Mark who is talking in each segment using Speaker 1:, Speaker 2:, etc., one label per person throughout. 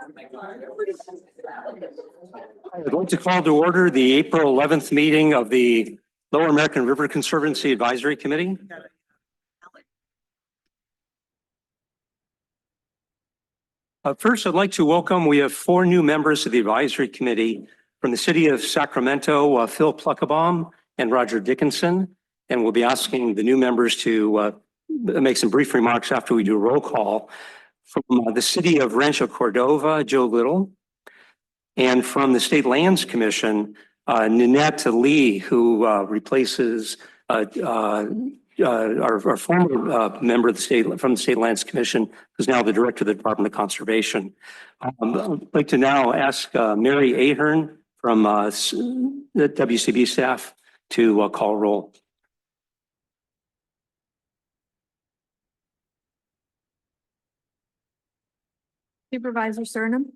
Speaker 1: I'd like to call to order the April 11th meeting of the Lower American River Conservancy Advisory Committee. First, I'd like to welcome, we have 4 new members of the advisory committee from the city of Sacramento, Phil Pluckabaum and Roger Dickinson. And we'll be asking the new members to make some brief remarks after we do a roll call. From the city of Rancho Cordova, Joe Little. And from the State Lands Commission, Ninette Lee, who replaces our former member of the state from the State Lands Commission, who's now the director of the Department of Conservation. I'd like to now ask Mary Ahern from the WCB staff to call roll.
Speaker 2: Supervisor Surnam.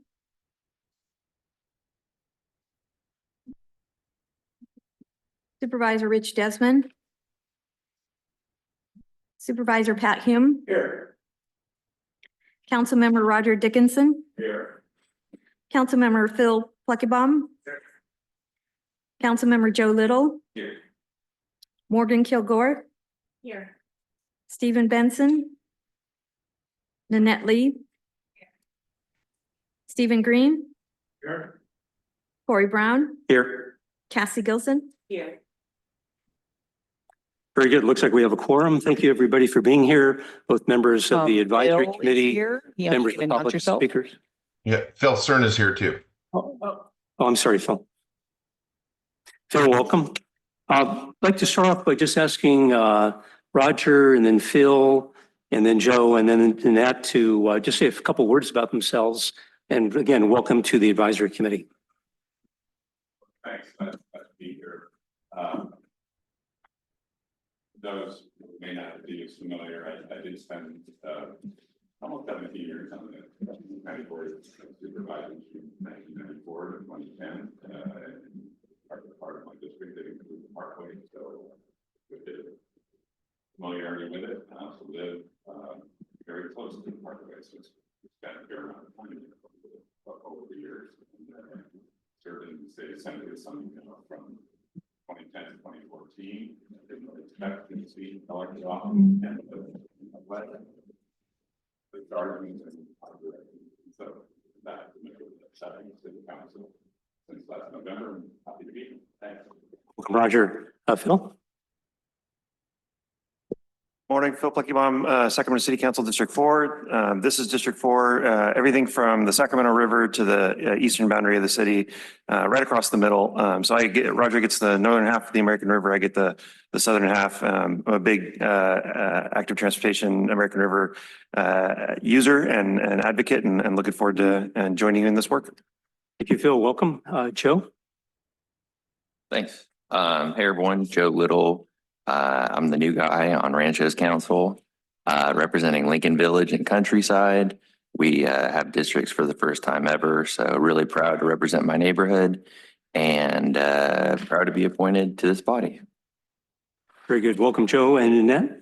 Speaker 2: Supervisor Rich Desmond. Supervisor Pat Hume.
Speaker 1: Here.
Speaker 2: Councilmember Roger Dickinson.
Speaker 1: Here.
Speaker 2: Councilmember Phil Pluckabaum.
Speaker 1: Here.
Speaker 2: Councilmember Joe Little.
Speaker 1: Here.
Speaker 2: Morgan Kilgore.
Speaker 3: Here.
Speaker 2: Stephen Benson. Ninette Lee. Stephen Green.
Speaker 1: Here.
Speaker 2: Corey Brown.
Speaker 1: Here.
Speaker 2: Cassie Gilson.
Speaker 3: Here.
Speaker 1: Very good. Looks like we have a quorum. Thank you, everybody, for being here. Both members of the advisory
Speaker 4: Bill is
Speaker 1: committee,
Speaker 4: here.
Speaker 1: members of the public, speakers.
Speaker 5: Yeah, Phil Cern is here too.
Speaker 1: Oh, I'm sorry, Phil. Phil, welcome. I'd like to start off by just asking Roger and then Phil and then Joe and then Nanette to just say a couple words about themselves. And again, welcome to the advisory committee.
Speaker 6: Thanks. Glad to be here. Those who may not be as familiar, I did spend almost 17 years on the county board of supervisors from 1994 to 2010. Part of my district that includes the Parkway, so with the familiarity with it, I also live very close to the Parkway, so it's spent a fair amount of time over the years. And served in the state assembly as something from 2010 to 2014. I didn't really expect to see elected office and the gardens and so that the setting to the council since last November. I'm happy to be here. Thanks.
Speaker 1: Welcome, Roger. Phil?
Speaker 7: Morning, Phil Pluckabaum, Sacramento City Council District 4. This is District 4, everything from the Sacramento River to the eastern boundary of the city, right across the middle. So Roger gets the northern half of the American River. I get the southern half. I'm a big active transportation American River user and advocate, and looking forward to joining you in this work.
Speaker 1: Thank you, Phil. Welcome. Joe?
Speaker 8: Thanks. Hey, everyone. Joe Little. I'm the new guy on Rancho's Council, representing Lincoln Village and Countryside. We have districts for the first time ever, so really proud to represent my neighborhood and proud to be appointed to this body.
Speaker 1: Very good. Welcome, Joe and Ninette.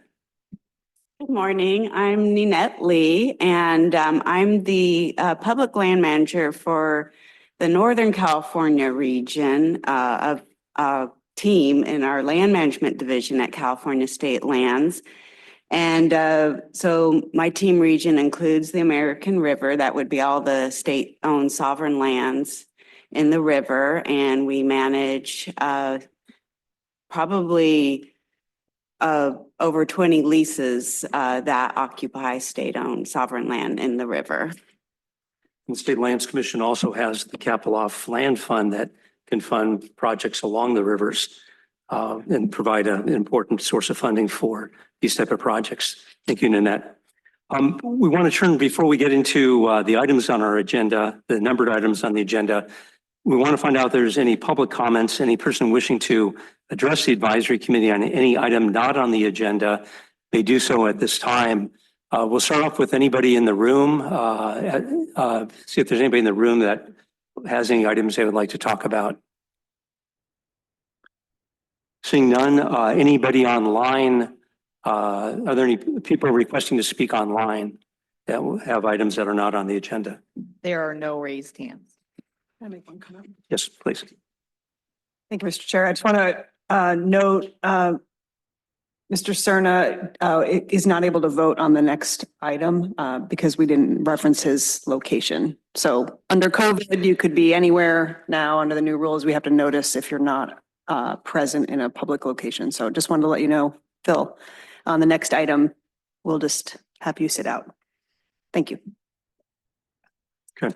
Speaker 3: Good morning. I'm Ninette Lee, and I'm the public land manager for the Northern California region of team in our land management division at California State Lands. And so my team region includes the American River. That would be all the state-owned sovereign lands in the river. And we manage probably over 20 leases that occupy state-owned sovereign land in the river.
Speaker 1: The State Lands Commission also has the Capital Off Land Fund that can fund projects along the rivers and provide an important source of funding for these type of projects. Thank you, Ninette. We want to turn, before we get into the items on our agenda, the numbered items on the agenda, we want to find out if there's any public comments, any person wishing to address the advisory committee on any item not on the agenda may do so at this time. We'll start off with anybody in the room, see if there's anybody in the room that has any items they would like to talk about. Seeing none, anybody online, are there any people requesting to speak online that will have items that are not on the agenda?
Speaker 4: There are no raised hands.
Speaker 9: Can I make one comment?
Speaker 1: Yes, please.
Speaker 9: Thank you, Mr. Chair. I just want to note, Mr. Cerna is not able to vote on the next item because we didn't reference his location. So under COVID, you could be anywhere now. Under the new rules, we have to notice if you're not present in a public location. So just wanted to let you know, Phil, on the next item, we'll just have you sit out. Thank you.
Speaker 1: Okay.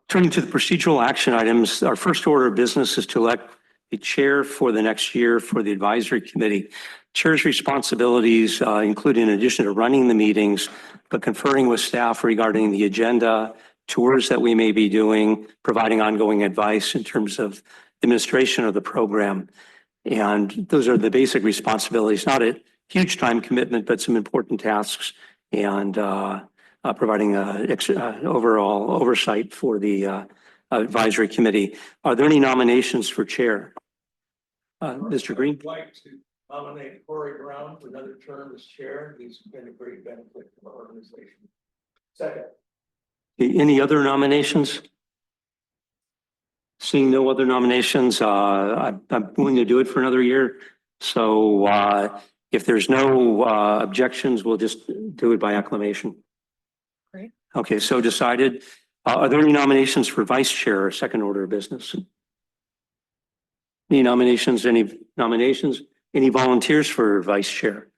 Speaker 1: Turning to the procedural action items, our first order of business is to elect a chair for the next year for the advisory committee. Chair's responsibilities include, in addition to running the meetings, but conferring with staff regarding the agenda, tours that we may be doing, providing ongoing advice in terms of administration of the program. And those are the basic responsibilities, not a huge time commitment, but some important tasks, and providing overall oversight for the advisory committee. Are there any nominations for chair? Mr. Green?
Speaker 10: I'd like to nominate Corey Brown for another term as chair. He's been a great benefit to our organization. Second.
Speaker 1: Any other nominations? Seeing no other nominations, I'm willing to do it for another year. So if there's no objections, we'll just do it by acclamation.
Speaker 9: Great.
Speaker 1: Okay, so decided. Are there any nominations for vice chair or second order of business? Any nominations? Any volunteers for vice chair?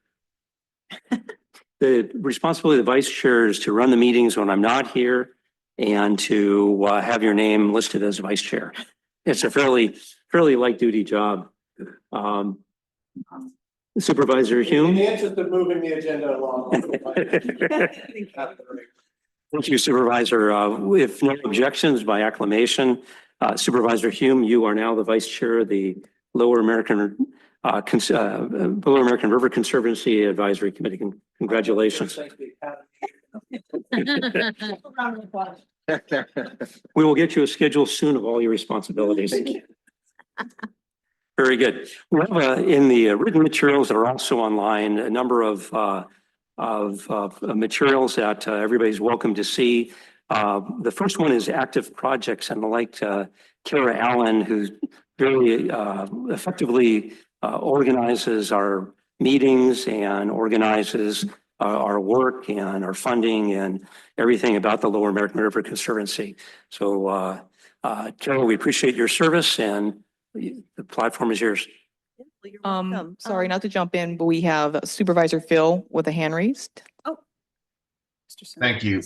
Speaker 1: The responsibility of the vice chair is to run the meetings when I'm not here and to have your name listed as vice chair. It's a fairly light duty job. Supervisor Hume?
Speaker 10: In the interest of moving the agenda along.
Speaker 1: Thank you, Supervisor. If no objections, by acclamation, Supervisor Hume, you are now the vice chair of the Lower American River Conservancy Advisory Committee. Congratulations. We will get you a schedule soon of all your responsibilities. Thank you. Very good. We have in the written materials that are also online a number of materials that everybody's welcome to see. The first one is active projects, and I'd like Kara Allen, who very effectively organizes our meetings and organizes our work and our funding and everything about the Lower American River Conservancy. So Kara, we appreciate your service, and the platform is yours.
Speaker 4: Sorry, not to jump in, but we have Supervisor Phil with a hand raised.
Speaker 5: Thank you.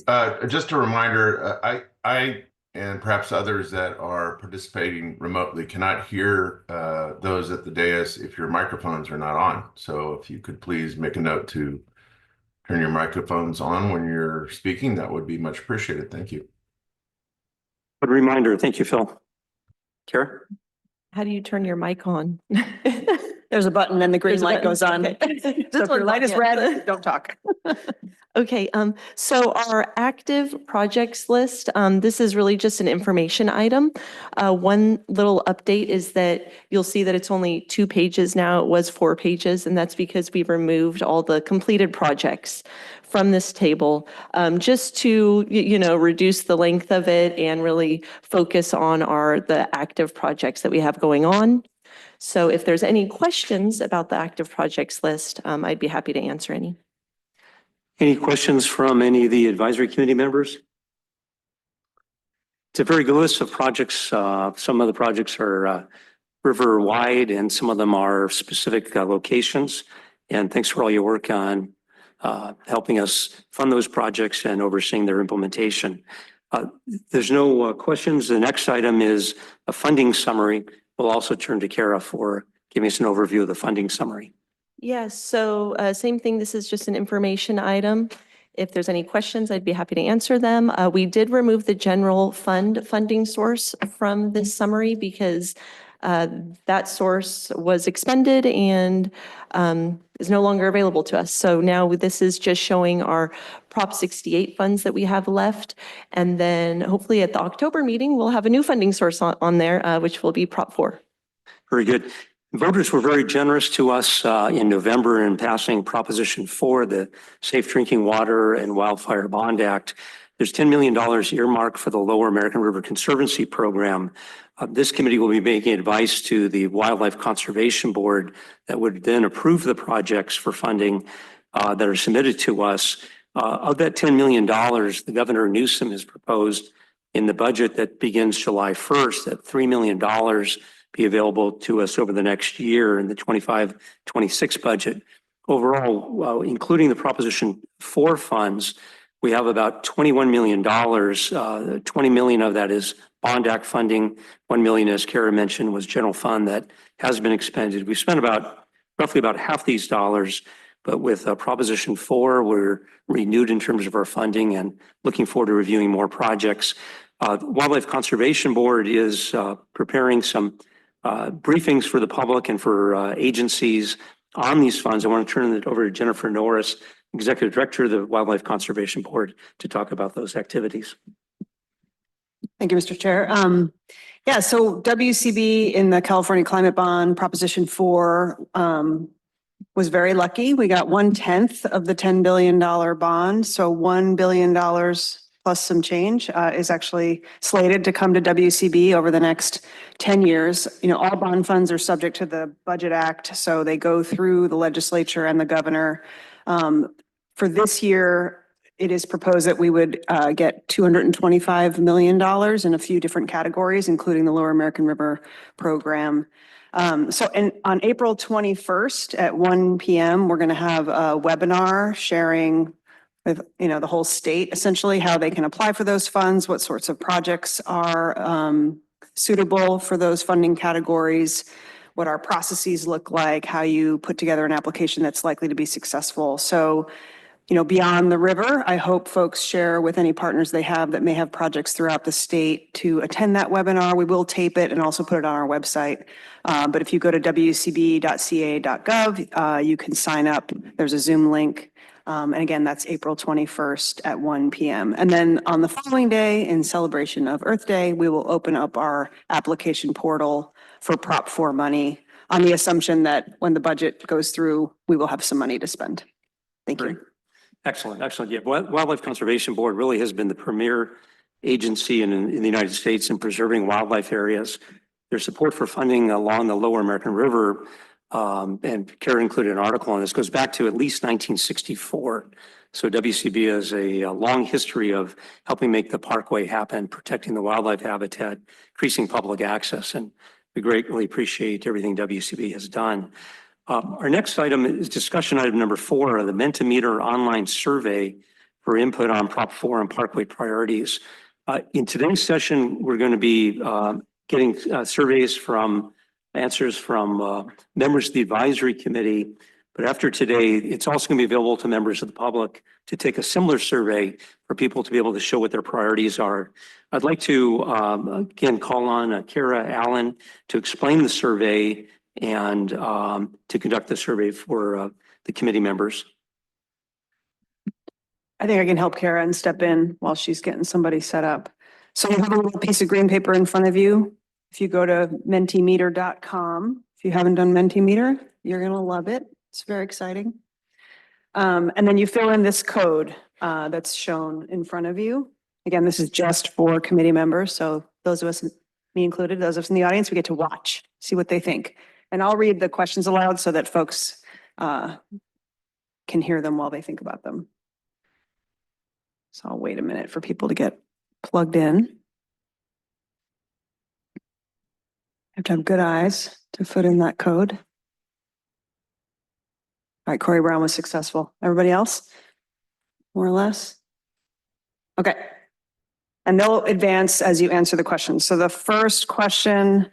Speaker 5: Just a reminder, I and perhaps others that are participating remotely cannot hear those at the dais if your microphones are not on. So if you could please make a note to turn your microphones on when you're speaking, that would be much appreciated. Thank you.
Speaker 1: Good reminder. Thank you, Phil. Kara?
Speaker 11: How do you turn your mic on?
Speaker 9: There's a button and the green
Speaker 11: There's a
Speaker 9: light
Speaker 11: button.
Speaker 9: goes on.
Speaker 11: Okay.
Speaker 9: So
Speaker 11: This
Speaker 9: if your
Speaker 11: one's
Speaker 9: light is
Speaker 11: not
Speaker 9: red,
Speaker 11: yet.
Speaker 9: don't talk.
Speaker 11: Okay, so our active projects list, this is really just an information item. One little update is that you'll see that it's only 2 pages now. It was 4 pages, and that's because we've removed all the completed projects from this table, just to, reduce the length of it and really focus on the active projects that we have going on. So if there's any questions about the active projects list, I'd be happy to answer any.
Speaker 1: Any questions from any of the advisory committee members? It's a very good list of projects. Some of the projects are river-wide, and some of them are specific locations. And thanks for all your work on helping us fund those projects and overseeing their implementation. There's no questions. The next item is a funding summary. We'll also turn to Kara for giving us an overview of the funding summary.
Speaker 11: Yes, so same thing. This is just an information item. If there's any questions, I'd be happy to answer them. We did remove the general fund funding source from this summary because that source was expended and is no longer available to us. So now this is just showing our Prop 68 funds that we have left. And then hopefully at the October meeting, we'll have a new funding source on there, which will be Prop 4.
Speaker 1: Very good. Voters were very generous to us in November in passing Proposition 4, the Safe Drinking Water and Wildfire Bond Act. There's $10 million earmarked for the Lower American River Conservancy Program. This committee will be making advice to the Wildlife Conservation Board that would then approve the projects for funding that are submitted to us. Of that $10 million, the Governor Newsom has proposed in the budget that begins July 1st that $3 million be available to us over the next year in the 25-26 budget. Overall, including the Proposition 4 funds, we have about $21 million. 20 million of that is Bond Act funding. 1 million, as Kara mentioned, was general fund that has been expended. We spent roughly about half these dollars, but with Proposition 4, we're renewed in terms of our funding and looking forward to reviewing more projects. The Wildlife Conservation Board is preparing some briefings for the public and for agencies on these funds. I want to turn it over to Jennifer Norris, Executive Director of the Wildlife Conservation Board, to talk about those activities.
Speaker 9: Thank you, Mr. Chair. Yeah, so WCB in the California Climate Bond Proposition 4 was very lucky. We got 1/10 of the $10 billion bond. So $1 billion plus some change is actually slated to come to WCB over the next 10 years. You know, all bond funds are subject to the Budget Act, so they go through the legislature and the governor. For this year, it is proposed that we would get $225 million in a few different categories, including the Lower American River Program. On April 21st at 1 p.m., we're going to have a webinar sharing with, the whole state, essentially how they can apply for those funds, what sorts of projects are suitable for those funding categories, what our processes look like, how you put together an application that's likely to be successful. So, beyond the river, I hope folks share with any partners they have that may have projects throughout the state to attend that webinar. We will tape it and also put it on our website. But if you go to wcb.ca.gov, you can sign up. There's a Zoom link. And again, that's April 21st at 1 p.m. And then on the following day, in celebration of Earth Day, we will open up our application portal for Prop 4 money on the assumption that when the budget goes through, we will have some money to spend. Thank you.
Speaker 1: Excellent, excellent. Yeah, Wildlife Conservation Board really has been the premier agency in the United States in preserving wildlife areas. Their support for funding along the Lower American River, and Kara included an article on this, goes back to at least 1964. So WCB has a long history of helping make the parkway happen, protecting the wildlife habitat, increasing public access, and we greatly appreciate everything WCB has done. Our next item is discussion item number 4, the Mentimeter online survey for input on Prop 4 and Parkway priorities. In today's session, we're going to be getting answers from members of the advisory committee. But after today, it's also going to be available to members of the public to take a similar survey for people to be able to show what their priorities are. I'd like to again call on Kara Allen to explain the survey and to conduct the survey for the committee members.
Speaker 9: I think I can help Kara and step in while she's getting somebody set up. So you have a little piece of green paper in front of you. If you go to mentimeter.com, if you haven't done Mentimeter, you're going to love it. It's very exciting. And then you fill in this code that's shown in front of you. Again, this is just for committee members. So those of us, me included, those of us in the audience, we get to watch, see what they think. And I'll read the questions aloud so that folks can hear them while they think about them. So I'll wait a minute for people to get plugged in. Have to have good eyes to put in that code. All right, Corey Brown was successful. Everybody else? More or less? Okay. And they'll advance as you answer the questions. So the first question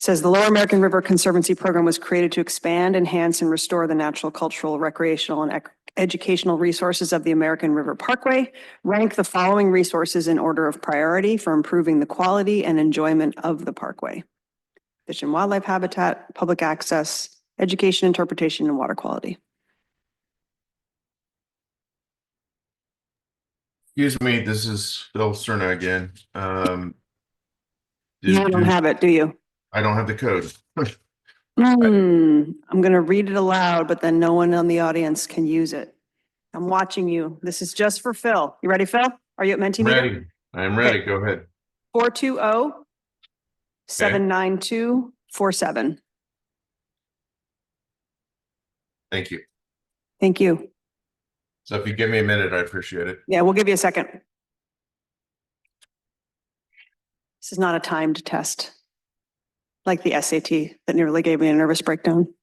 Speaker 9: says the Lower American River Conservancy Program was created to expand, enhance, and restore the natural, cultural, recreational, and educational resources of the American River Parkway. Rank the following resources in order of priority for improving the quality and enjoyment of the parkway: fish and wildlife habitat, public access, education, interpretation, and water quality.
Speaker 5: Excuse me, this is Bill Cerna again.
Speaker 9: You don't have it, do you?
Speaker 5: I don't have the code.
Speaker 9: I'm going to read it aloud, but then no one on the audience can use it. I'm watching you. This is just for Phil. You ready, Phil? Are you at Mentimeter?
Speaker 5: Ready. I am ready. Go ahead.
Speaker 9: 420-792-47.
Speaker 5: Thank you.
Speaker 9: Thank you.
Speaker 5: So if you give me a minute, I appreciate it.
Speaker 9: Yeah, we'll give you a second. This is not a timed test, like the SAT that nearly gave me a nervous breakdown.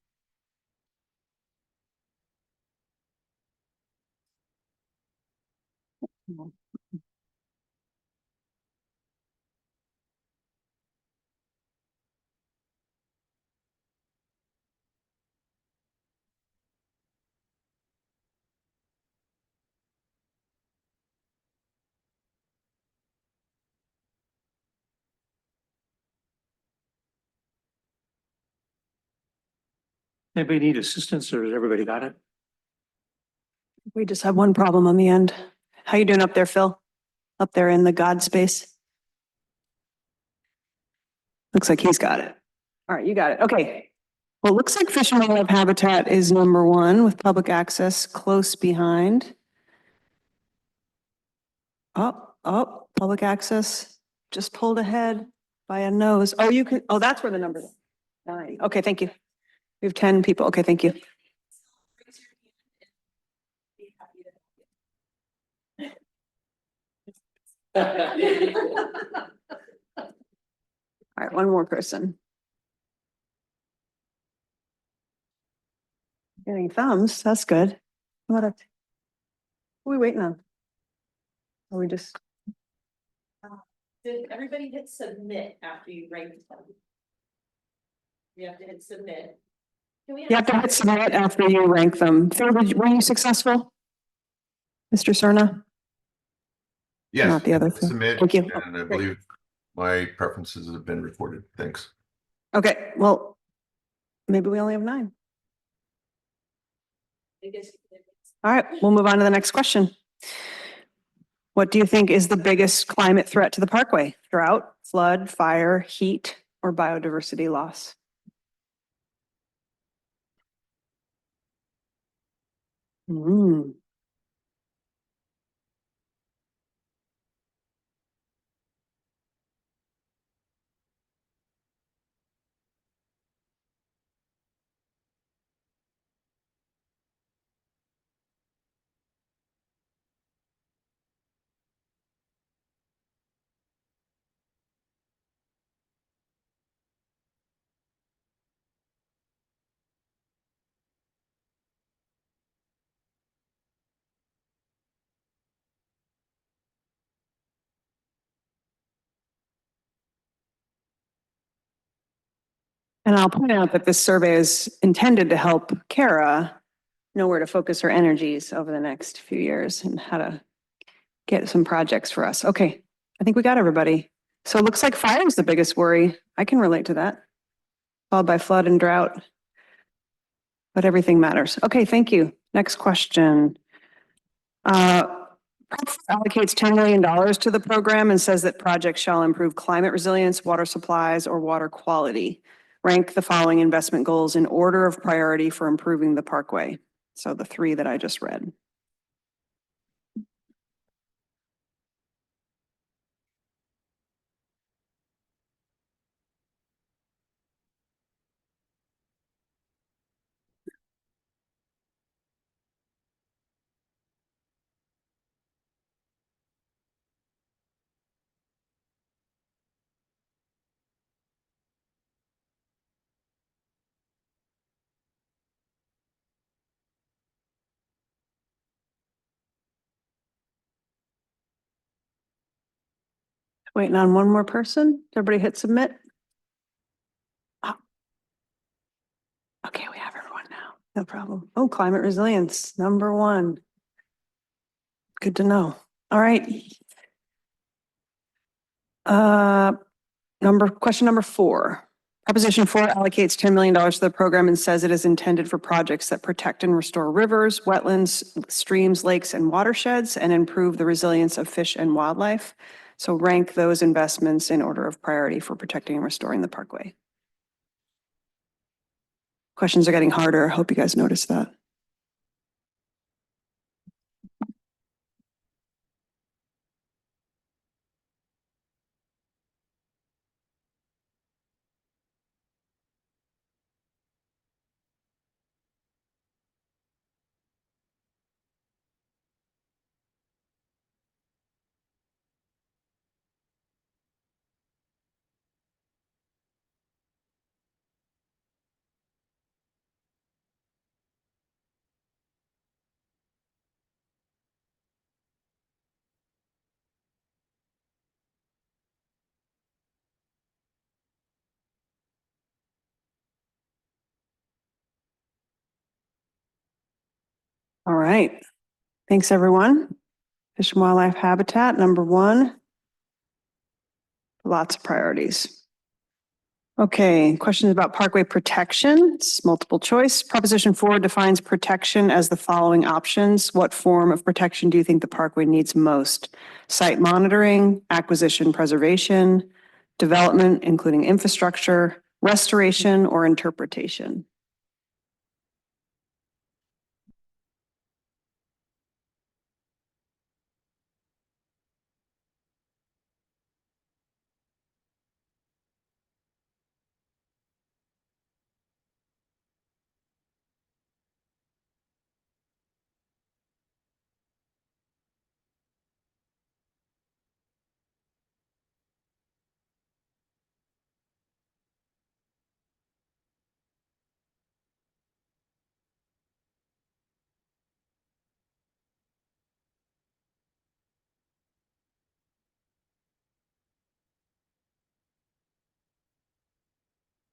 Speaker 1: Anybody need assistance or has everybody got it?
Speaker 9: We just have one problem on the end. How you doing up there, Phil? Up there in the God space? Looks like he's got it. All right, you got it. Okay. Well, it looks like Fish and Wildlife Habitat is number one with public access close behind. Public access just pulled ahead by a nose. Oh, you can, oh, that's where the number is. 9. Okay, thank you. We have 10 people. Okay, thank you. All right, one more person. Getting thumbs, that's good. What are we waiting on? Are we just?
Speaker 11: Did everybody hit submit after you ranked them? You have to hit submit.
Speaker 9: You have to hit submit after you rank them. Phil, were you successful? Mr. Cerna?
Speaker 5: Yes.
Speaker 9: Not the other thing.
Speaker 5: Submit.
Speaker 9: Thank you.
Speaker 5: And I
Speaker 9: Great.
Speaker 5: believe my preferences have been recorded. Thanks.
Speaker 9: Okay, well, maybe we only have 9. All right, we'll move on to the next question. What do you think is the biggest climate threat to the parkway? Drought, flood, fire, heat, or biodiversity loss? And I'll point out that this survey is intended to help Kara know where to focus her energies over the next few years and how to get some projects for us. Okay, I think we got everybody. So it looks like fire is the biggest worry. I can relate to that. Followed by flood and drought. But everything matters. Okay, thank you. Next question. Allocates $10 million to the program and says that projects shall improve climate resilience, water supplies, or water quality. Rank the following investment goals in order of priority for improving the parkway. So the 3 that I just read. Waiting on one more person. Everybody hit submit. Oh. Okay, we have everyone now. No problem. Oh, climate resilience, number 1. Good to know. All right. Question number 4. Proposition 4 allocates $10 million to the program and says it is intended for projects that protect and restore rivers, wetlands, streams, lakes, and watersheds, and improve the resilience of fish and wildlife. So rank those investments in order of priority for protecting and restoring the parkway. Questions are getting harder. I hope you guys noticed that. All right. Thanks, everyone. Fish and Wildlife Habitat, number one. Lots of priorities. Okay, questions about parkway protection. It's multiple choice. Proposition 4 defines protection as the following options. What form of protection do you think the parkway needs most? Site monitoring, acquisition preservation, development, including infrastructure, restoration, or interpretation?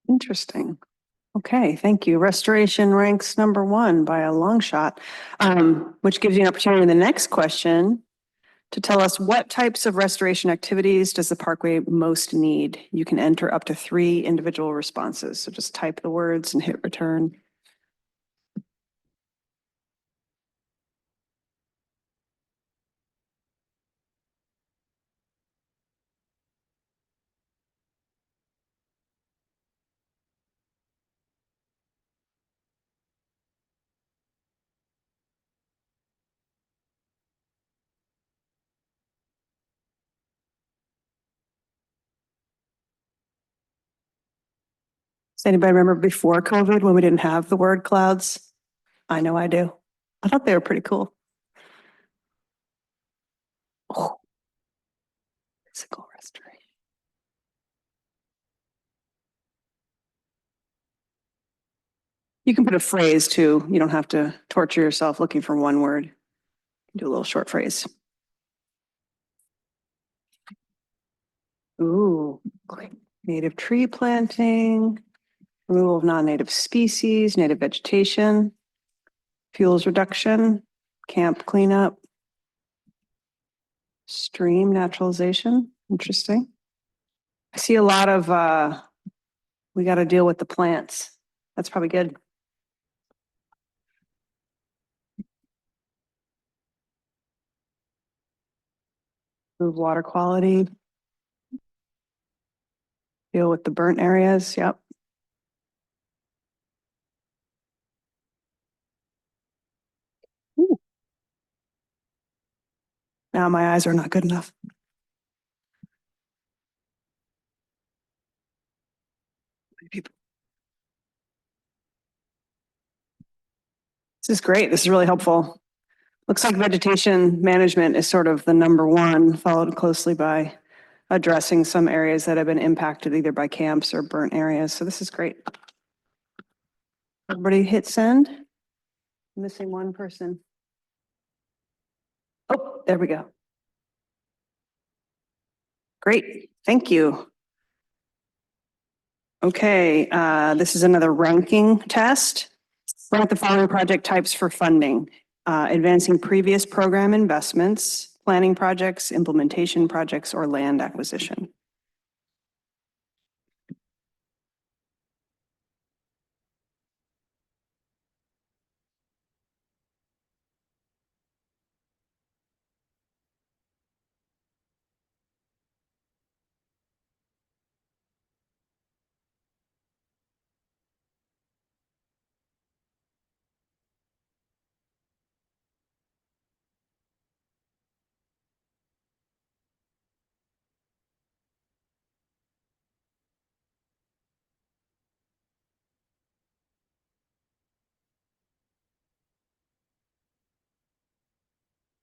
Speaker 9: Interesting. Okay, thank you. Restoration ranks number one by a long shot, which gives you an opportunity in the next question to tell us what types of restoration activities does the parkway most need? You can enter up to 3 individual responses. So just type the words and hit return. Does anybody remember before COVID when we didn't have the word clouds? I know I do. I thought they were pretty cool. Oh, physical restoration. You can put a phrase too. You don't have to torture yourself looking for one word. Do a little short phrase. Ooh, great. Native tree planting, removal of non-native species, native vegetation, fuels reduction, camp cleanup, stream naturalization. Interesting. I see a lot of, we got to deal with the plants. That's probably good. Improve water quality. Deal with the burnt areas. Yep. Ooh. Now my eyes are not good enough. People. This is great. This is really helpful. Looks like vegetation management is sort of the number one, followed closely by addressing some areas that have been impacted either by camps or burnt areas. So this is great. Everybody hit send. Missing one person. Oh, there we go. Great, thank you. Okay, this is another ranking test. Rank the following project types for funding. Advancing previous program investments, planning projects, implementation projects, or land acquisition.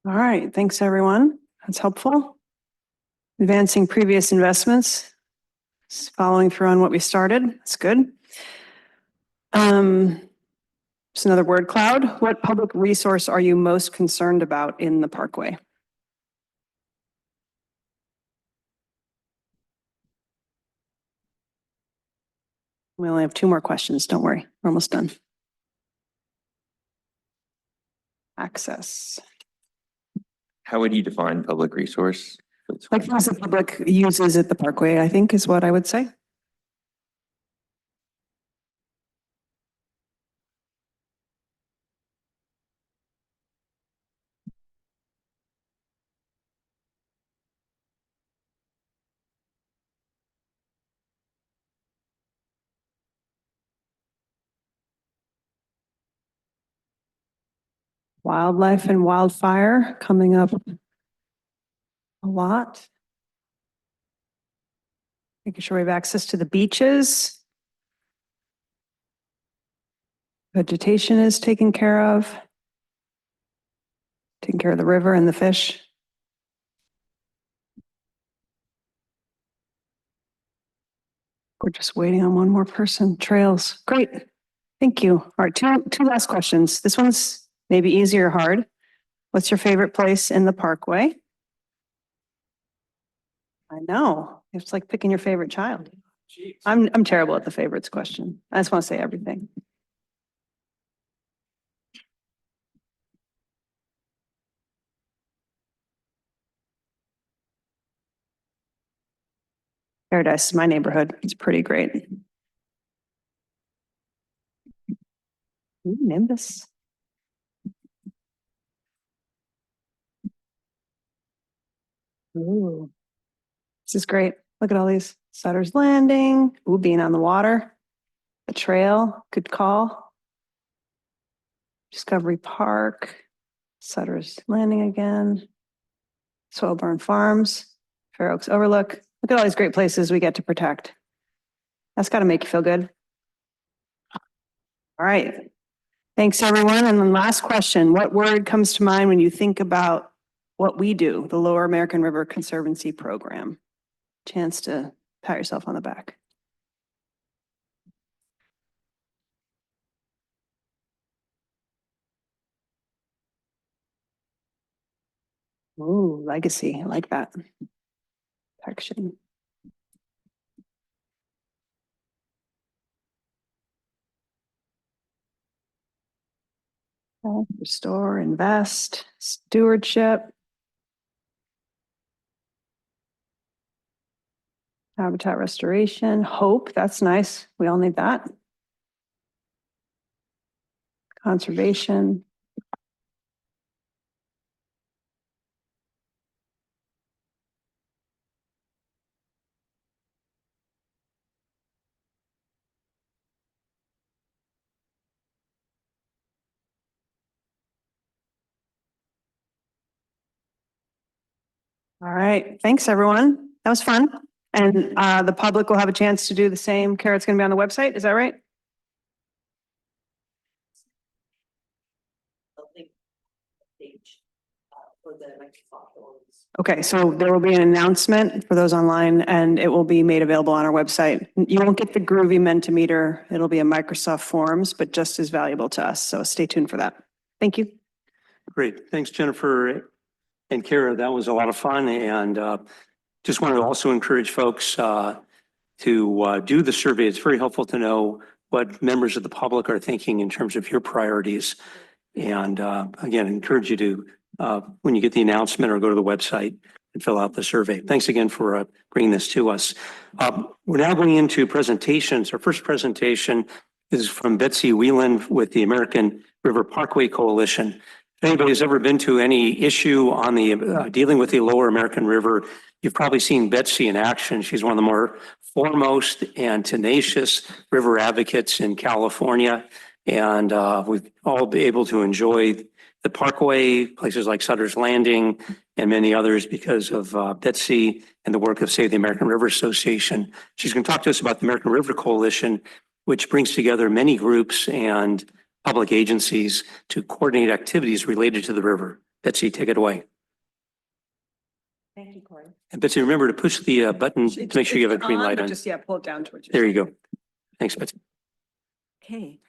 Speaker 9: All right, thanks, everyone. That's helpful. Advancing previous investments. Just following through on what we started. That's good. Just another word cloud. What public resource are you most concerned about in the Parkway? We only have 2 more questions. Don't worry. We're almost done. Access.
Speaker 8: How would you define public resource?
Speaker 9: Like things the public uses at the Parkway, I think is what I would say. Wildlife and wildfire coming up a lot. Making sure we have access to the beaches. Vegetation is taken care of. Taking care of the river and the fish. We're just waiting on one more person. Trails. Great. Thank you. All right, two last questions. This one's maybe easy or hard. What's your favorite place in the Parkway? I know. It's like picking your favorite child. I'm terrible at the favorites question. I just want to say everything. Paradise is my neighborhood. It's pretty great. Ooh, Nimbus. Ooh. This is great. Look at all these. Sutter's Landing. Ooh, being on the water. The trail. Good call. Discovery Park. Sutter's Landing again. Swellburn Farms. Fair Oaks Overlook. Look at all these great places we get to protect. That's got to make you feel good. All right. Thanks, everyone. And then last question. What word comes to mind when you think about what we do, the Lower American River Conservancy Program? Chance to pat yourself on the back. Ooh, legacy. I like that. Protection. Restore, invest, stewardship. Habitat restoration, hope, that's nice. We all need that. Conservation. All right, thanks, everyone. That was fun. And the public will have a chance to do the same. Carrot's going to be on the website, is that right? Okay, so there will be an announcement for those online and it will be made available on our website. You won't get the groovy Mentimeter. It'll be a Microsoft Forms, but just as valuable to us. So stay tuned for that. Thank you.
Speaker 1: Great. Thanks, Jennifer and Kara. That was a lot of fun. And just wanted to also encourage folks to do the survey. It's very helpful to know what members of the public are thinking in terms of your priorities. And again, encourage you to, when you get the announcement or go to the website and fill out the survey. Thanks again for bringing this to us. We're now going into presentations. Our first presentation is from Betsy Whelan with the American River Parkway Coalition. If anybody's ever been to any issue on the dealing with the Lower American River, you've probably seen Betsy in action. She's one of the more foremost and tenacious river advocates in California. And we've all been able to enjoy the Parkway, places like Sutter's Landing and many others because of Betsy and the work of Save the American River Association. She's going to talk to us about the American River Coalition, which brings together many groups and public agencies to coordinate activities related to the river. Betsy, take it away.
Speaker 9: Thank you, Corey.
Speaker 1: And Betsy, remember to push the button to make sure you have a green light on.
Speaker 9: Just, yeah, pull it down towards you.
Speaker 1: There you go. Thanks, Betsy.
Speaker 12: Okay.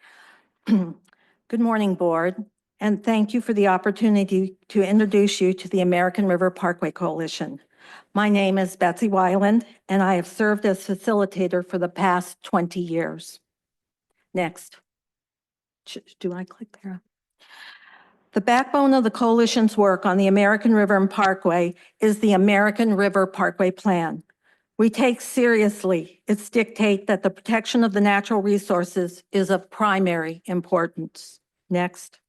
Speaker 12: Good morning, Board, and thank you for the opportunity to introduce you to the American River Parkway Coalition. My name is Betsy Weiland, and I have served as facilitator for the past 20 years. Next. Do I click there? The backbone of the coalition's work on the American River and Parkway is the American River Parkway Plan. We take seriously its dictate that the protection of the natural resources is of primary importance. Next.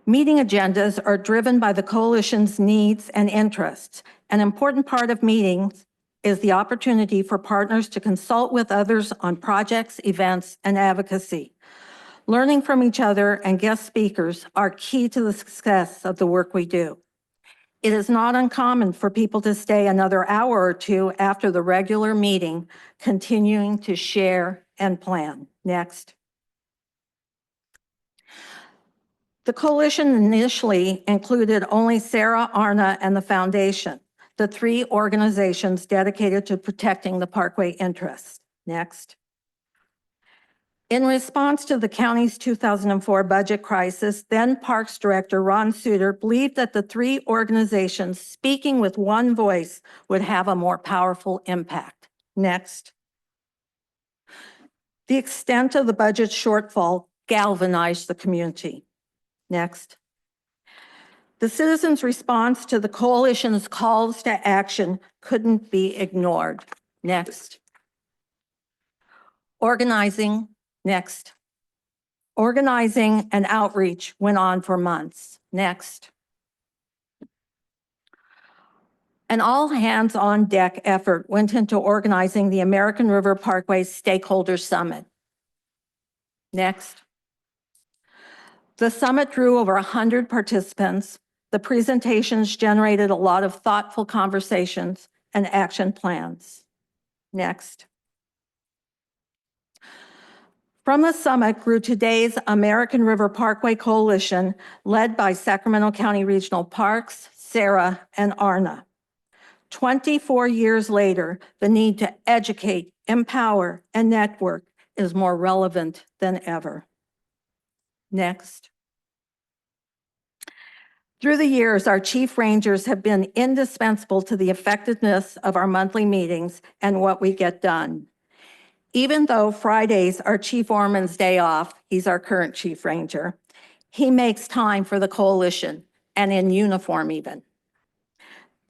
Speaker 12: Meeting agendas are driven by the coalition's needs and interests. An important part of meetings is the opportunity for partners to consult with others on projects, events, and advocacy. Learning from each other and guest speakers are key to the success of the work we do. It is not uncommon for people to stay another hour or two after the regular meeting, continuing to share and plan. Next. The coalition initially included only Sarah, Arna, and the Foundation, the three organizations dedicated to protecting the Parkway interests. Next. In response to the county's 2004 budget crisis, then Parks Director Ron Suter believed that the three organizations speaking with one voice would have a more powerful impact. Next. The extent of the budget shortfall galvanized the community. Next. The citizens' response to the coalition's calls to action couldn't be ignored. Next. Organizing. Next. Organizing and outreach went on for months. Next. An all-hands-on-deck effort went into organizing the American River Parkway Stakeholders Summit. Next. The summit drew over 100 participants. The presentations generated a lot of thoughtful conversations and action plans. Next. From the summit grew today's American River Parkway Coalition, led by Sacramento County Regional Parks, Sarah, and Arna. 24 years later, the need to educate, empower, and network is more relevant than ever. Next. Through the years, our chief rangers have been indispensable to the effectiveness of our monthly meetings and what we get done. Even though Fridays are Chief Orman's day off, he's our current chief ranger, he makes time for the coalition and in uniform even.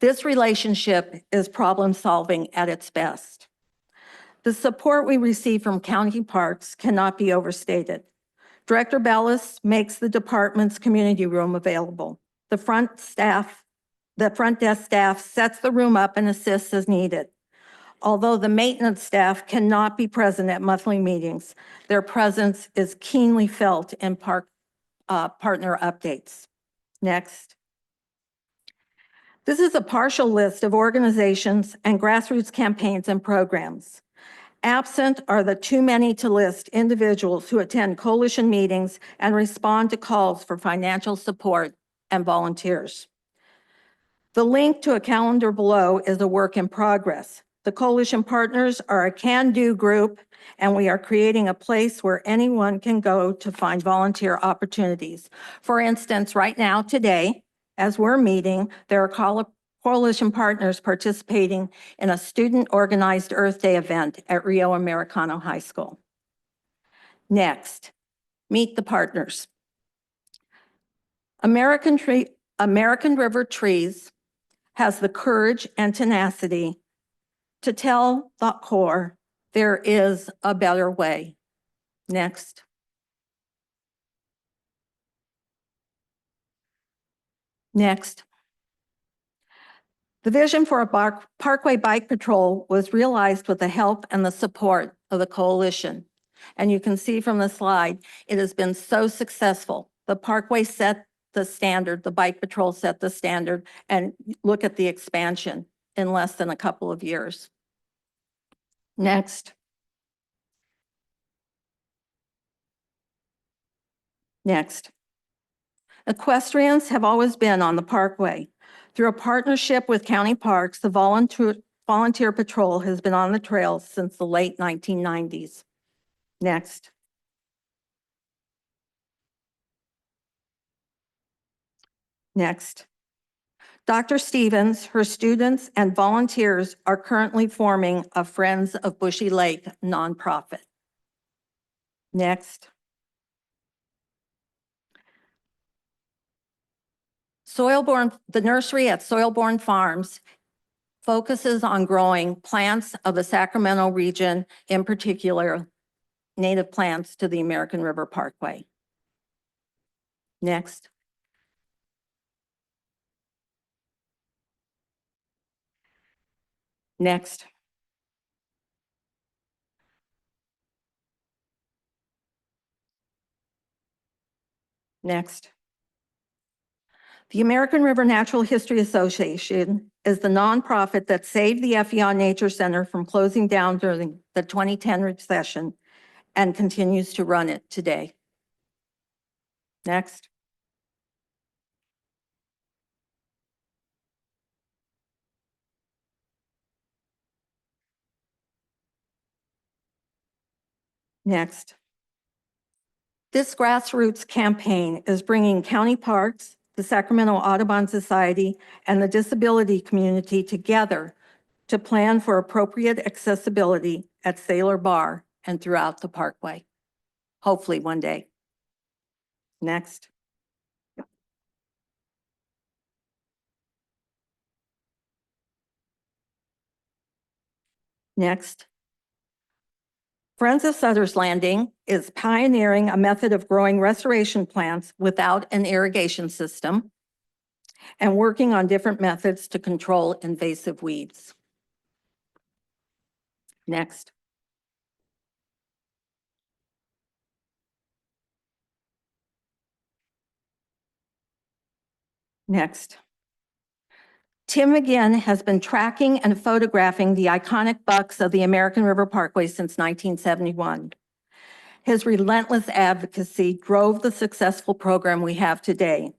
Speaker 12: This relationship is problem solving at its best. The support we receive from county parks cannot be overstated. Director Bellis makes the department's community room available. The front desk staff sets the room up and assists as needed. Although the maintenance staff cannot be present at monthly meetings, their presence is keenly felt in park partner updates. Next. This is a partial list of organizations and grassroots campaigns and programs. Absent are the too many to list individuals who attend coalition meetings and respond to calls for financial support and volunteers. The link to a calendar below is a work in progress. The coalition partners are a can-do group, and we are creating a place where anyone can go to find volunteer opportunities. For instance, right now, today, as we're meeting, there are coalition partners participating in a student-organized Earth Day event at Rio Americano High School. Next, meet the partners. American River Trees has the courage and tenacity to tell the Corps there is a better way. Next. Next. The vision for a Parkway Bike Patrol was realized with the help and the support of the coalition. And you can see from the slide, it has been so successful. The Parkway set the standard, the Bike Patrol set the standard, and look at the expansion in less than a couple of years. Next. Next. Equestrians have always been on the Parkway. Through a partnership with county parks, the volunteer patrol has been on the trails since the late 1990s. Next. Next. Dr. Stevens, her students, and volunteers are currently forming a Friends of Bushy Lake nonprofit. Next. The nursery at Soilborn Farms focuses on growing plants of the Sacramento region, in particular, native plants to the American River Parkway. Next. Next. Next. The American River Natural History Association is the nonprofit that saved the FEI Nature Center from closing down during the 2010 recession and continues to run it today. Next. Next. This grassroots campaign is bringing county parks, the Sacramento Audubon Society, and the disability community together to plan for appropriate accessibility at Sailor Bar and throughout the Parkway. Hopefully one day. Next. Next. Friends of Sutter's Landing is pioneering a method of growing restoration plants without an irrigation system and working on different methods to control invasive weeds. Next. Next. Tim McGinn has been tracking and photographing the iconic bucks of the American River Parkway since 1971. His relentless advocacy drove the successful program we have today.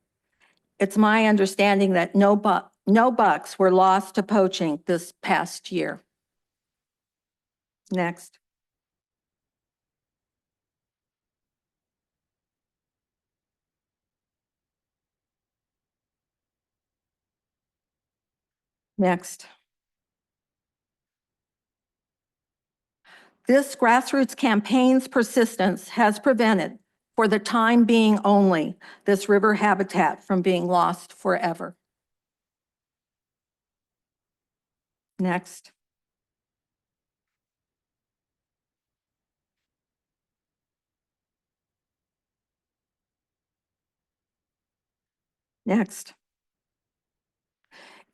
Speaker 12: It's my understanding that no bucks were lost to poaching this past year. Next. Next. This grassroots campaign's persistence has prevented, for the time being only, this river habitat from being lost forever. Next. Next.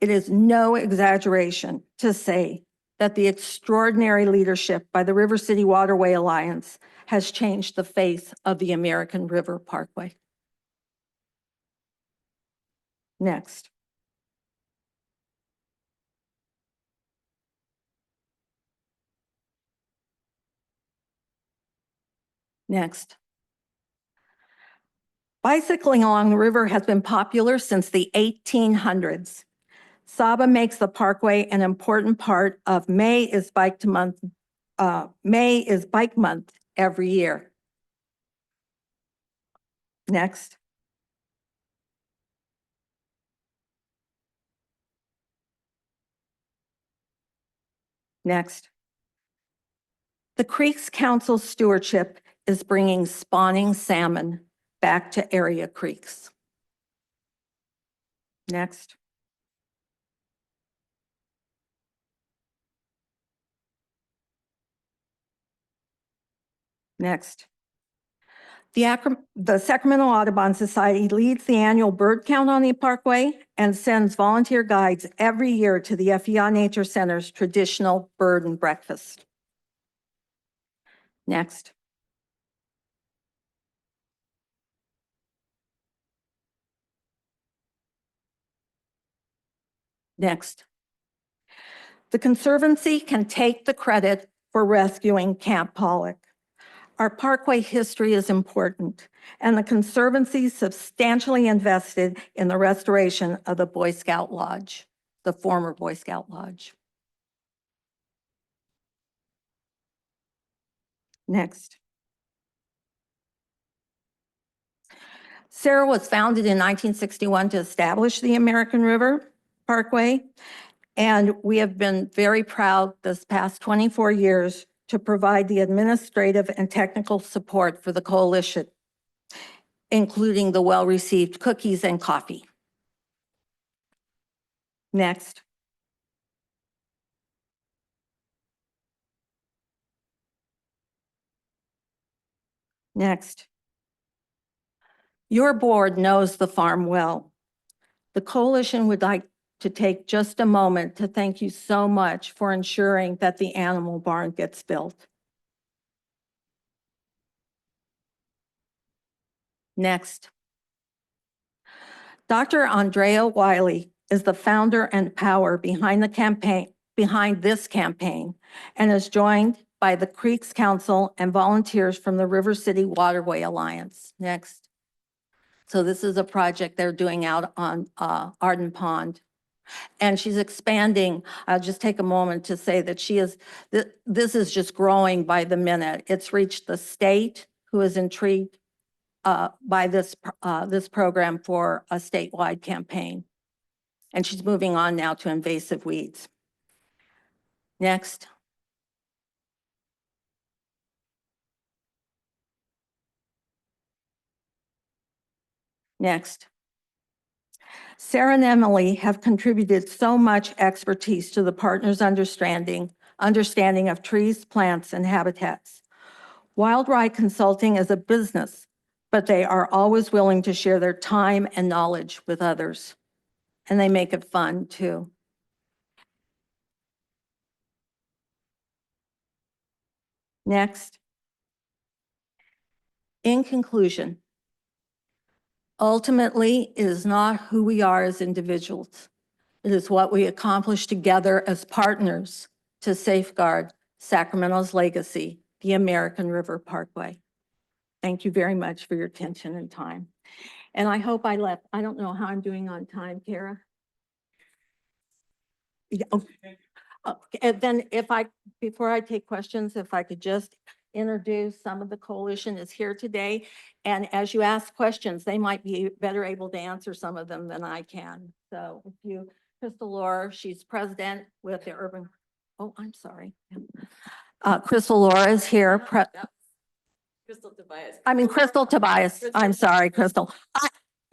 Speaker 12: It is no exaggeration to say that the extraordinary leadership by the River City Waterway Alliance has changed the face of the American River Parkway. Next. Next. Bicycling along the river has been popular since the 1800s. Saba makes the Parkway an important part of May is Bike Month every year. Next. Next. The Creeks Council stewardship is bringing spawning salmon back to area creeks. Next. Next. The Sacramento Audubon Society leads the annual bird count on the Parkway and sends volunteer guides every year to the FEI Nature Center's traditional bird and breakfast. Next. Next. The Conservancy can take the credit for rescuing Camp Pollock. Our parkway history is important, and the Conservancy substantially invested in the restoration of the Boy Scout Lodge, the former Boy Scout Lodge. Next. Sarah was founded in 1961 to establish the American River Parkway, and we have been very proud this past 24 years to provide the administrative and technical support for the coalition, including the well-received cookies and coffee. Next. Next. Your board knows the farm well. The coalition would like to take just a moment to thank you so much for ensuring that the animal barn gets built. Next. Dr. Andrea Wiley is the founder and power behind this campaign, and is joined by the Creeks Council and volunteers from the River City Waterway Alliance. Next. So this is a project they're doing out on Arden Pond. And she's expanding. I'll just take a moment to say that this is just growing by the minute. It's reached the state, who is intrigued by this program for a statewide campaign. And she's moving on now to invasive weeds. Next. Next. Sarah and Emily have contributed so much expertise to the partners' understanding of trees, plants, and habitats. Wild Ride Consulting is a business, but they are always willing to share their time and knowledge with others. And they make it fun too. Next. In conclusion, ultimately, it is not who we are as individuals. It is what we accomplish together as partners to safeguard Sacramento's legacy, the American River Parkway. Thank you very much for your attention and time. And I hope I don't know how I'm doing on time, Kara. Yeah, and then before I take questions, if I could just introduce some of the coalition is here today. And as you ask questions, they might be better able to answer some of them than I can. So if you, Crystal Laura, she's president with the urban, oh, I'm sorry. Crystal Laura is here.
Speaker 11: Crystal Tobias.
Speaker 12: Crystal Tobias. I'm sorry, Crystal.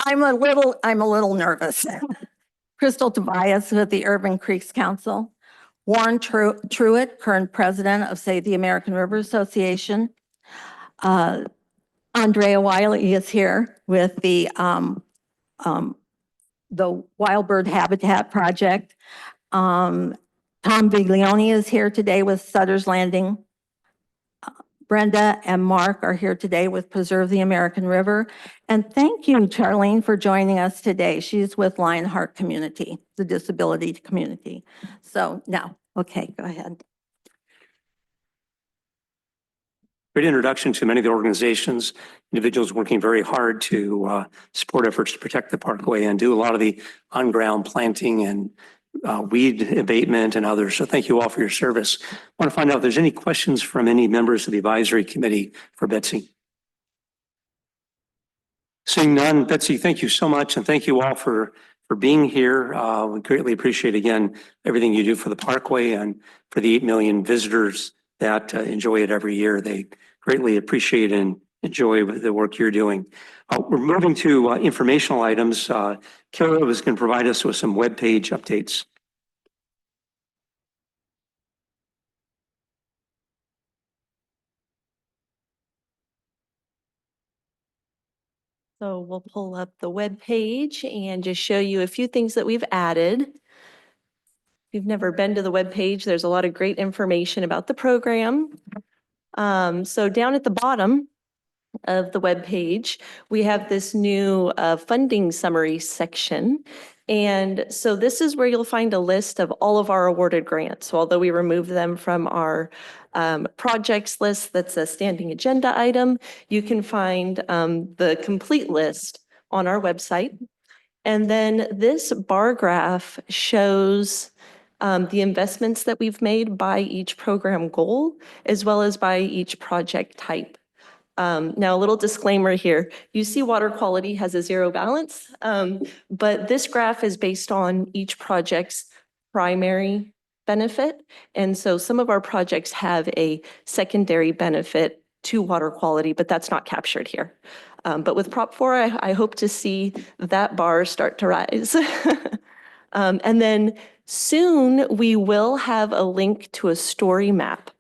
Speaker 12: I'm a little nervous. Crystal Tobias with the Urban Creeks Council. Warren Truitt, current president of Save the American River Association. Andrea Wiley is here with the Wild Bird Habitat Project. Tom Viglione is here today with Sutter's Landing. Brenda and Mark are here today with Preserve the American River. And thank you, Charlene, for joining us today. She's with Lionheart Community, the disability community. So now, okay, go ahead.
Speaker 1: Great introduction to many of the organizations, individuals working very hard to support efforts to protect the parkway and do a lot of the on-ground planting and weed abatement and others. So thank you all for your service. I want to find out if there's any questions from any members of the advisory committee for Betsy. Seeing none, Betsy, thank you so much. And thank you all for being here. We greatly appreciate, again, everything you do for the parkway and for the 8 million visitors that enjoy it every year. They greatly appreciate and enjoy the work you're doing. We're moving to informational items. Kara was going to provide us with some webpage updates.
Speaker 11: So we'll pull up the web page and just show you a few things that we've added. If you've never been to the web page, there's a lot of great information about the program. So down at the bottom of the web page, we have this new funding summary section. And so this is where you'll find a list of all of our awarded grants. So although we removed them from our projects list, that's a standing agenda item, you can find the complete list on our website. And then this bar graph shows the investments that we've made by each program goal, as well as by each project type. Now, a little disclaimer here. You see water quality has a zero balance, but this graph is based on each project's primary benefit. And so some of our projects have a secondary benefit to water quality, but that's not captured here. But with Prop 4, I hope to see that bar start to rise. And then soon we will have a link to a story map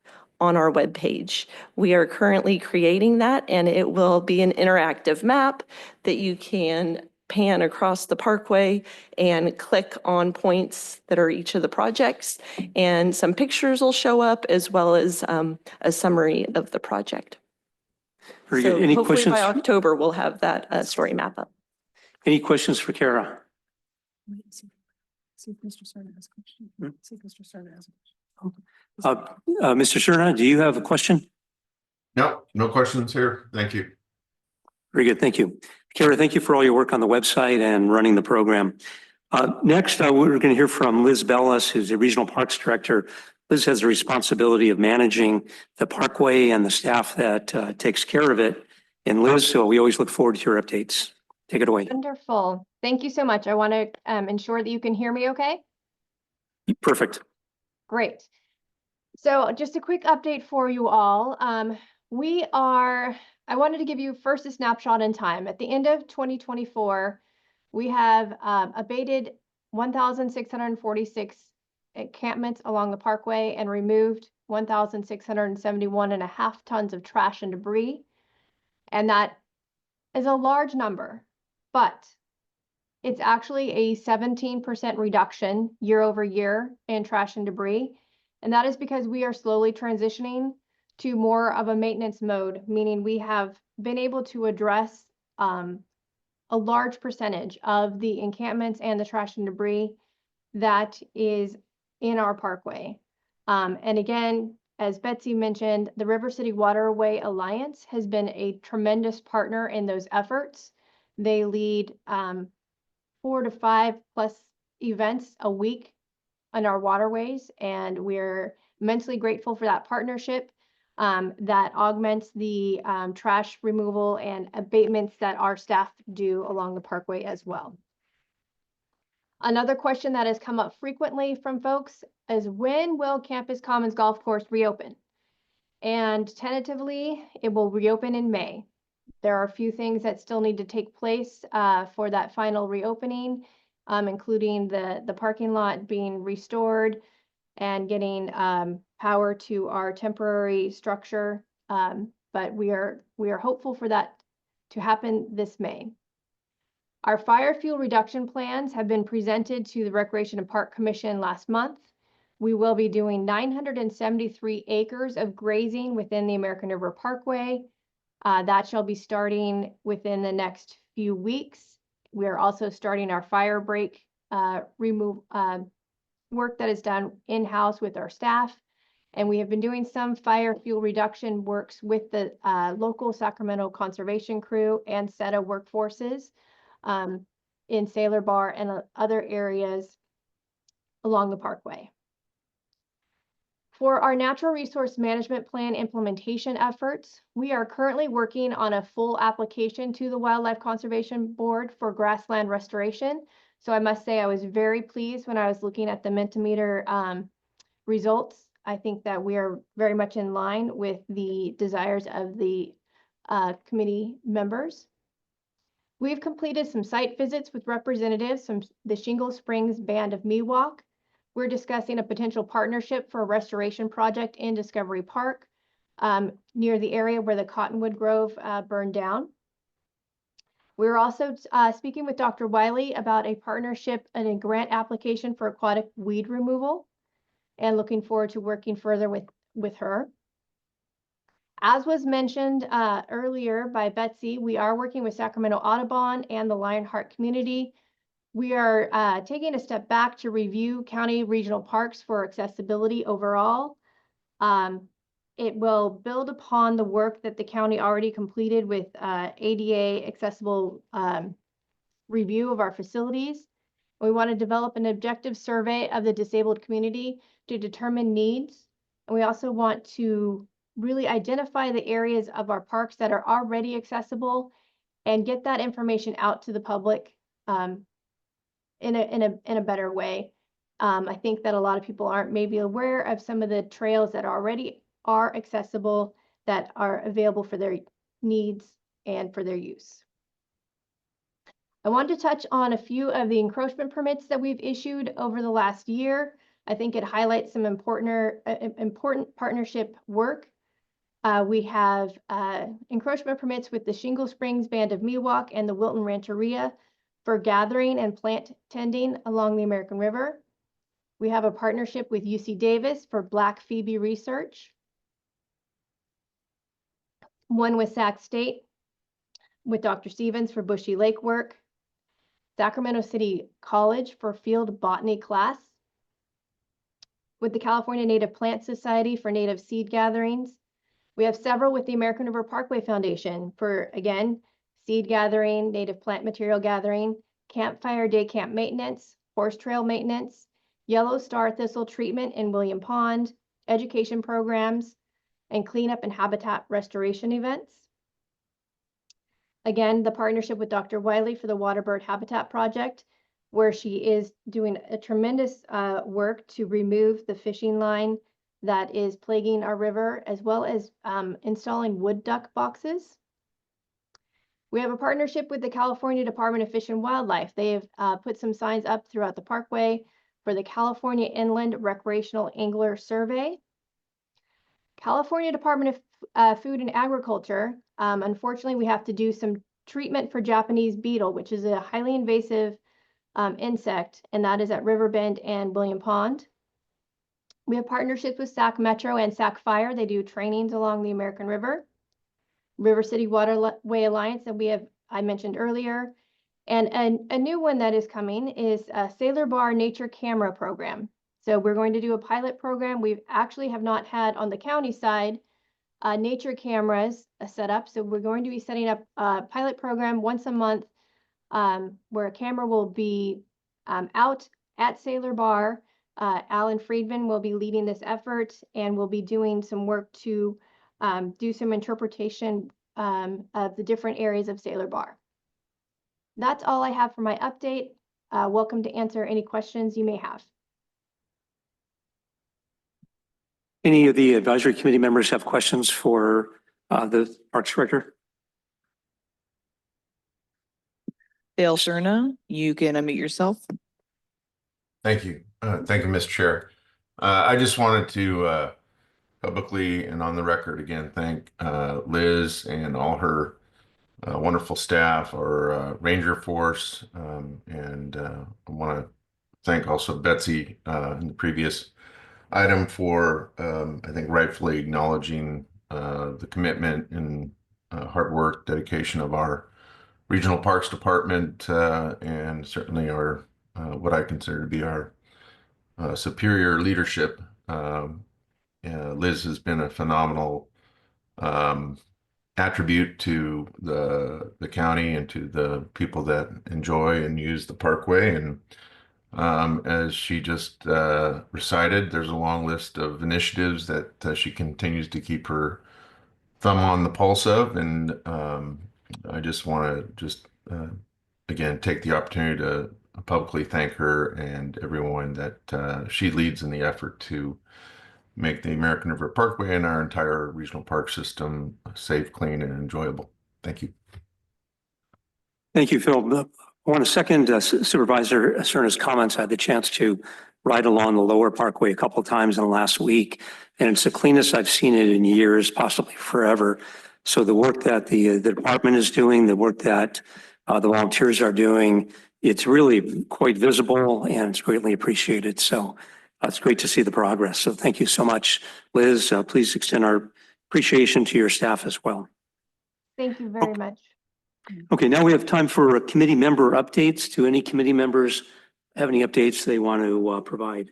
Speaker 11: on our webpage. We are currently creating that, and it will be an interactive map that you can pan across the parkway and click on points that are each of the projects. And some pictures will show up, as well as a summary of the project.
Speaker 1: Very good.
Speaker 11: So
Speaker 1: Any
Speaker 11: hopefully
Speaker 1: questions?
Speaker 11: by October, we'll have that story map up.
Speaker 1: Any questions for Kara?
Speaker 9: See if Mr. Serna has a question.
Speaker 1: Hmm?
Speaker 9: See if Mr. Serna has a question.
Speaker 1: Mr. Serna, do you have a question?
Speaker 5: No, no questions here. Thank you.
Speaker 1: Very good. Thank you. Kara, thank you for all your work on the website and running the program. Next, we're going to hear from Liz Bellis, who's the Regional Parks Director. Liz has the responsibility of managing the parkway and the staff that takes care of it. And Liz, so we always look forward to your updates. Take it away.
Speaker 13: Wonderful. Thank you so much. I want to ensure that you can hear me okay.
Speaker 1: Perfect.
Speaker 13: Great. So just a quick update for you all. I wanted to give you first a snapshot in time. At the end of 2024, we have abated 1,646 encampments along the parkway and removed 1,671.5 tons of trash and debris. And that is a large number, but it's actually a 17% reduction year over year in trash and debris. And that is because we are slowly transitioning to more of a maintenance mode, meaning we have been able to address a large percentage of the encampments and the trash and debris that is in our parkway. And again, as Betsy mentioned, the River City Waterway Alliance has been a tremendous partner in those efforts. They lead 4 to 5 plus events a week on our waterways, and we're immensely grateful for that partnership that augments the trash removal and abatements that our staff do along the parkway as well. Another question that has come up frequently from folks is, when will Campus Commons Golf Course reopen? And tentatively, it will reopen in May. There are a few things that still need to take place for that final reopening, including the parking lot being restored and getting power to our temporary structure. But we are hopeful for that to happen this May. Our fire fuel reduction plans have been presented to the Recreation and Park Commission last month. We will be doing 973 acres of grazing within the American River Parkway. That shall be starting within the next few weeks. We are also starting our fire break work that is done in-house with our staff. And we have been doing some fire fuel reduction works with the local Sacramento conservation crew and SETA workforces in Sailor Bar and other areas along the parkway. For our natural resource management plan implementation efforts, we are currently working on a full application to the Wildlife Conservation Board for grassland restoration. So I must say I was very pleased when I was looking at the Mentimeter results. I think that we are very much in line with the desires of the committee members. We've completed some site visits with representatives from the Shingle Springs Band of Miwok. We're discussing a potential partnership for a restoration project in Discovery Park near the area where the Cottonwood Grove burned down. We're also speaking with Dr. Wiley about a partnership and a grant application for aquatic weed removal, and looking forward to working further with her. As was mentioned earlier by Betsy, we are working with Sacramento Audubon and the Lionheart community We are taking a step back to review county regional parks for accessibility overall. It will build upon the work that the county already completed with ADA accessible review of our facilities. We want to develop an objective survey of the disabled community to determine needs. And we also want to really identify the areas of our parks that are already accessible and get that information out to the public in a better way. I think that a lot of people aren't maybe aware of some of the trails that already are accessible that are available for their needs and for their use. I wanted to touch on a few of the encroachment permits that we've issued over the last year. I think it highlights some important partnership work. We have encroachment permits with the Shingle Springs Band of Miwok and the Wilton Rancheria for gathering and plant tending along the American River. We have a partnership with UC Davis for Black Phoebe research. One with Sac State with Dr. Stevens for Bushy Lake work. Sacramento City College for field botany class. With the California Native Plant Society for native seed gatherings. We have several with the American River Parkway Foundation for, again, seed gathering, native plant material gathering, campfire day camp maintenance, horse trail maintenance, yellow star thistle treatment in William Pond, education programs, and cleanup and habitat restoration events. Again, the partnership with Dr. Wiley for the Waterbird Habitat Project, where she is doing a tremendous work to remove the fishing line that is plaguing our river, as well as installing wood duck boxes. We have a partnership with the California Department of Fish and Wildlife. They have put some signs up throughout the parkway for the California Inland Recreational Angler Survey. California Department of Food and Agriculture, unfortunately, we have to do some treatment for Japanese beetle, which is a highly invasive insect, and that is at Riverbend and William Pond. We have partnerships with Sac Metro and Sac Fire. They do trainings along the American River. River City Waterway Alliance that I mentioned earlier. And a new one that is coming is a Sailor Bar Nature Camera Program. So we're going to do a pilot program. We actually have not had on the county side nature cameras set up. So we're going to be setting up a pilot program once a month where a camera will be out at Sailor Bar. Alan Friedman will be leading this effort and will be doing some work to do some interpretation of the different areas of Sailor Bar. That's all I have for my update. Welcome to answer any questions you may have.
Speaker 1: Any of the advisory committee members have questions for the Parks Director?
Speaker 4: Dale Cerna, you can unmute yourself.
Speaker 5: Thank you. Thank you, Mr. Chair. I just wanted to publicly and on the record again thank Liz and all her wonderful staff, our Ranger force, and I want to thank also Betsy in the previous item for I think rightfully acknowledging the commitment and hard work, dedication of our Regional Parks Department and certainly our what I consider to be our superior leadership. Liz has been a phenomenal attribute to the county and to the people that enjoy and use the parkway. And as she just recited, there's a long list of initiatives that she continues to keep her thumb on the pulse of. And I just want to again take the opportunity to publicly thank her and everyone that she leads in the effort to make the American River Parkway and our entire regional park system safe, clean, and enjoyable. Thank you.
Speaker 1: Thank you, Phil. I want to second Supervisor Cerna's comments. I had the chance to ride along the lower parkway a couple of times in the last week, and it's the cleanest I've seen it in years, possibly forever. So the work that the department is doing, the work that the volunteers are doing, it's really quite visible and it's greatly appreciated. So it's great to see the progress. So thank you so much, Liz. Please extend our appreciation to your staff as well.
Speaker 13: Thank you very much.
Speaker 1: Okay, now we have time for committee member updates. Do any committee members have any updates they want to provide?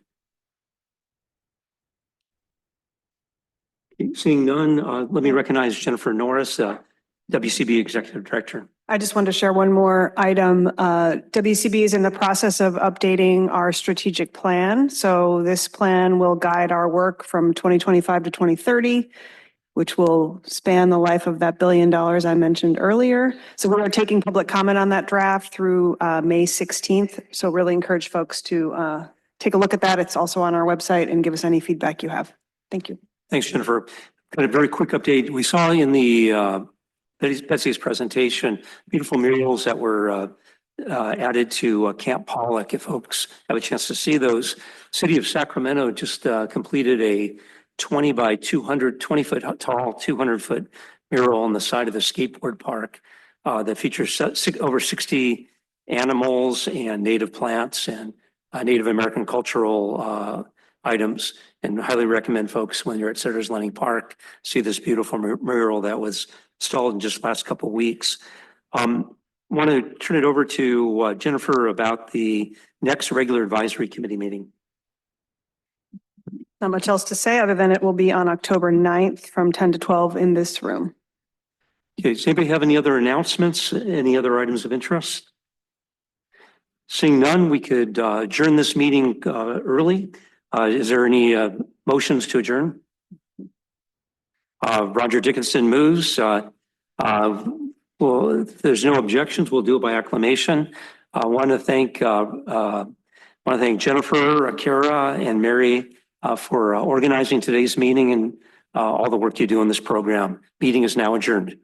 Speaker 1: Okay, seeing none, let me recognize Jennifer Norris, WCB Executive Director.
Speaker 9: I just wanted to share one more item. WCB is in the process of updating our strategic plan. So this plan will guide our work from 2025 to 2030, which will span the life of that $1 billion I mentioned earlier. So we are taking public comment on that draft through May 16th. So really encourage folks to take a look at that. It's also on our website, and give us any feedback you have. Thank you.
Speaker 1: Thanks, Jennifer. Got a very quick update. We saw in the Betsy's presentation, beautiful murals that were added to Camp Pollock. If folks have a chance to see those, City of Sacramento just completed a 20 by 200, 20 foot tall, 200-foot mural on the side of the skateboard park that features over 60 animals and native plants and Native American cultural items. And highly recommend folks, when you're at Sitter's Landing Park, see this beautiful mural that was installed in just the last couple of weeks. Want to turn it over to Jennifer about the next regular advisory committee meeting.
Speaker 9: Not much else to say other than it will be on October 9th from 10 to 12 in this room.
Speaker 1: Okay, does anybody have any other announcements, any other items of interest? Seeing none, we could adjourn this meeting early. Is there any motions to adjourn? Roger Dickinson moves. Well, if there's no objections, we'll do it by acclamation. I want to thank Jennifer, Kara, and Mary for organizing today's meeting and all the work you do in this program. Meeting is now adjourned.